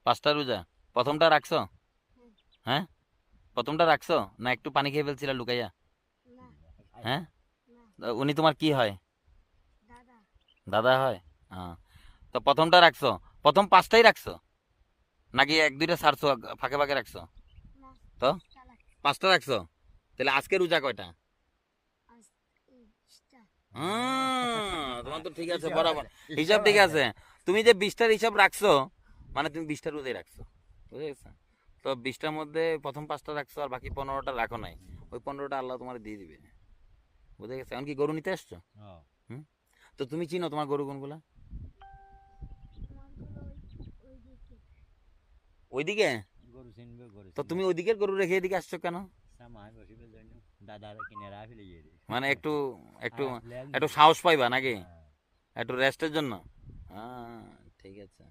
5টা রোজা। প্রথমটা রাখছো? হ্যাঁ, প্রথমটা রাখছো না একটু পানি খেয়ে ফেলছিলা লুকাইয়া? হ্যাঁ, উনি তোমার কি হয়? দাদা হয়। হ্যাঁ, তো প্রথমটা রাখছো, প্রথম 5টাই রাখছো নাকি 1-2টা ছাড়ছো, ফাঁকে ফাঁকে রাখছো? তো 5টা রাখছো, তাহলে আজকে রোজা কয়টা? তোমার তো ঠিক আছে, বরাবর হিসাব ঠিক আছে। তুমি যে 20টার হিসাব রাখছো, মানে তুমি 20টা রোজাই রাখছো, বুঝে গেছো? তো 20টার মধ্যে প্রথম 5টা রাখছো আর বাকি 15টা রাখো নাই। ওই 15টা আল্লাহ তোমার দিয়ে দিবে, বুঝে গেছে? এমনকি গরু নিতে আসছো? হুম। তো তুমি চিনো তোমার গরু কোনগুলা? ওইদিকে? তো তুমি ওইদিকের গরু রেখে এদিকে আসছো কেন? মানে একটু একটু একটু সাহস পাইবা নাকি? একটু রেস্টের জন্য? হ্যাঁ, ঠিক আছে।